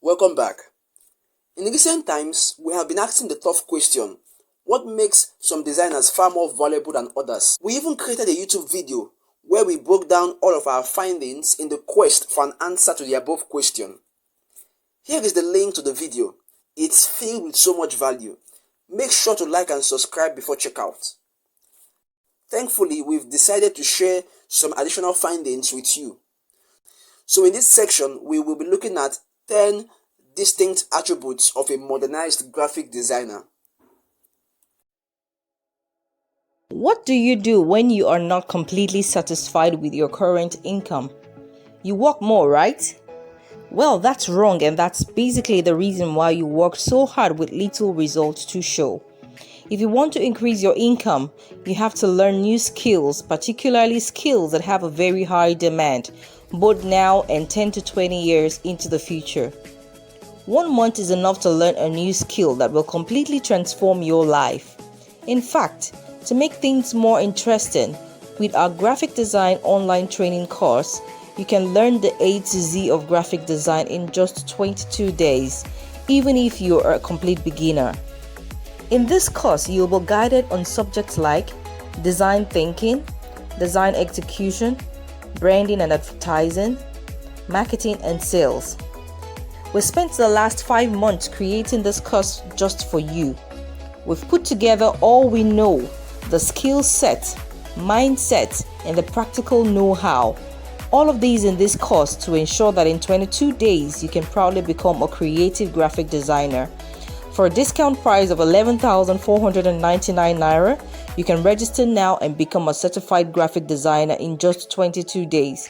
Welcome back. In recent times, we have been asking the tough question, what makes some designers far more valuable than others? We even created a YouTube video where we broke down all of our findings in the quest for an answer to the above question. Here is the link to the video. It's filled with so much value. Make sure to like and subscribe before checkout. Thankfully, we've decided to share some additional findings with you. So in this section, we will be looking at 10 distinct attributes of a modernized graphic designer. What do you do when you are not completely satisfied with your current income? You work more, right? Well, that's wrong, and that's basically the reason why you work so hard with little results to show. If you want to increase your income, you have to learn new skills, particularly skills that have a very high demand, both now and 10 to 20 years into the future. 1 month is enough to learn a new skill that will completely transform your life. In fact, to make things more interesting, with our graphic design online training course, you can learn the A to Z of graphic design in just 22 days, even if you are a complete beginner. In this course, you will be guided on subjects like design thinking, design execution, branding and advertising, marketing and sales. We spent the last 5 months creating this course just for you. We've put together all we know, the skill set, mindset, and the practical know-how. All of these in this course to ensure that in 22 days you can proudly become a creative graphic designer. For a discount price of 11,499 Naira, you can register now and become a certified graphic designer in just 22 days.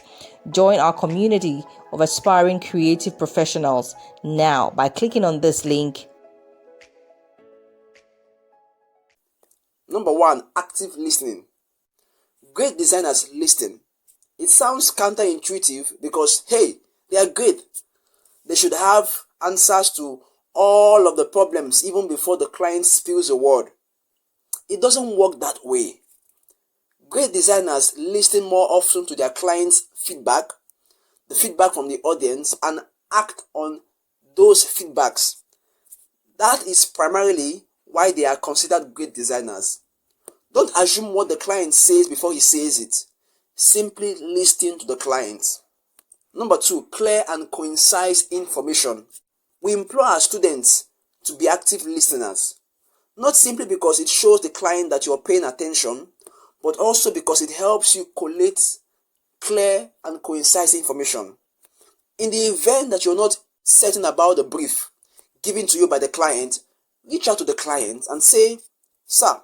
Join our community of aspiring creative professionals now by clicking on this link. Number 1, active listening. Great designers listen. It sounds counterintuitive because, hey, they are great. They should have answers to all of the problems even before the client spills a word. It doesn't work that way. Great designers listen more often to their clients' feedback, the feedback from the audience, and act on those feedbacks. That is primarily why they are considered great designers. Don't assume what the client says before he says it. Simply listen to the client. Number 2, clear and concise information. We implore our students to be active listeners, not simply because it shows the client that you are paying attention, but also because it helps you collate clear and concise information. In the event that you're not certain about the brief given to you by the client, reach out to the client and say, "Sir,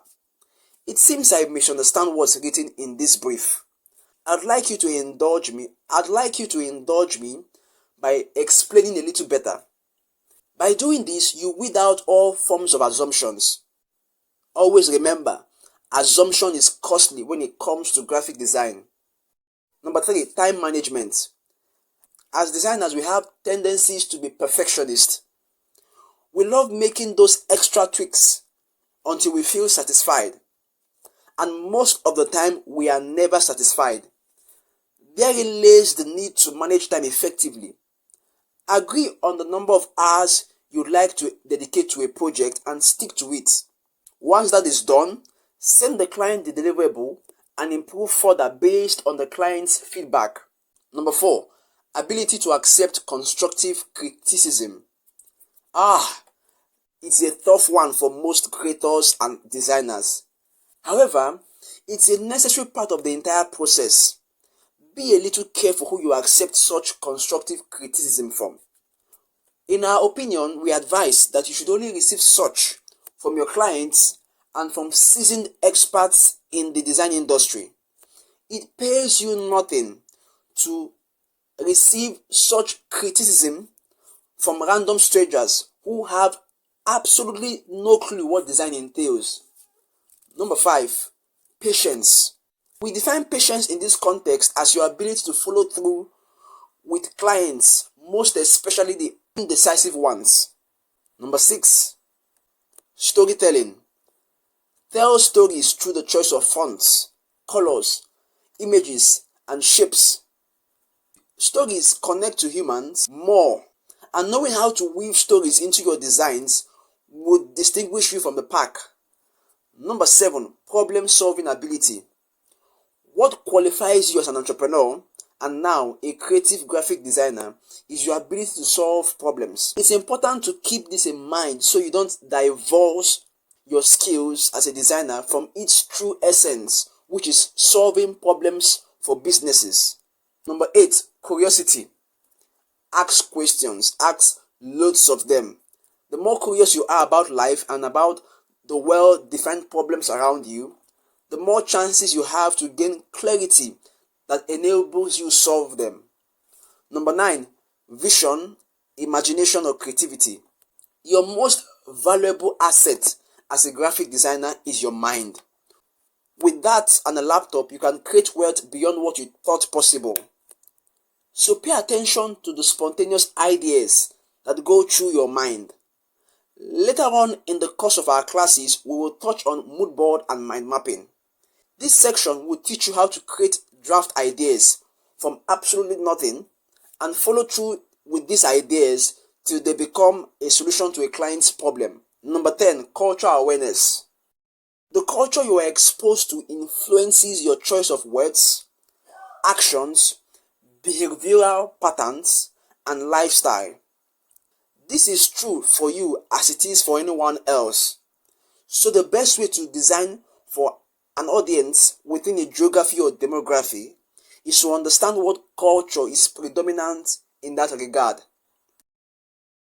it seems I misunderstand what's written in this brief. I'd like you to indulge me by explaining a little better." By doing this, you weed out all forms of assumptions. Always remember, assumption is costly when it comes to graphic design. Number 3, time management. As designers, we have tendencies to be perfectionists. We love making those extra tweaks until we feel satisfied. And most of the time, we are never satisfied. Therein lays the need to manage time effectively. Agree on the number of hours you'd like to dedicate to a project and stick to it. Once that is done, send the client the deliverable and improve further based on the client's feedback. Number 4, ability to accept constructive criticism. It's a tough one for most creators and designers. However, it's a necessary part of the entire process. Be a little careful who you accept such constructive criticism from. In our opinion, we advise that you should only receive such from your clients and from seasoned experts in the design industry. It pays you nothing to receive such criticism from random strangers who have absolutely no clue what design entails. Number 5, patience. We define patience in this context as your ability to follow through with clients, most especially the indecisive ones. Number 6, storytelling. Tell stories through the choice of fonts, colors, images, and shapes. Stories connect to humans more And knowing how to weave stories into your designs would distinguish you from the pack. Number 7, problem-solving ability. What qualifies you as an entrepreneur and now a creative graphic designer is your ability to solve problems. It's important to keep this in mind so you don't divulge your skills as a designer from its true essence, which is solving problems for businesses. Number 8, curiosity. Ask questions, ask loads of them. The more curious you are about life and about the well-defined problems around you, the more chances you have to gain clarity that enables you solve them. Number 9, vision, imagination, or creativity. Your most valuable asset as a graphic designer is your mind. With that and a laptop, you can create wealth beyond what you thought possible. So pay attention to the spontaneous ideas that go through your mind. Later on in the course of our classes, we will touch on mood board and mind mapping. This section will teach you how to create draft ideas from absolutely nothing and follow through with these ideas till they become a solution to a client's problem. Number 10, cultural awareness. The culture you are exposed to influences your choice of words, actions, behavioral patterns, and lifestyle. This is true for you as it is for anyone else. So the best way to design for an audience within a geography or demography is to understand what culture is predominant in that regard.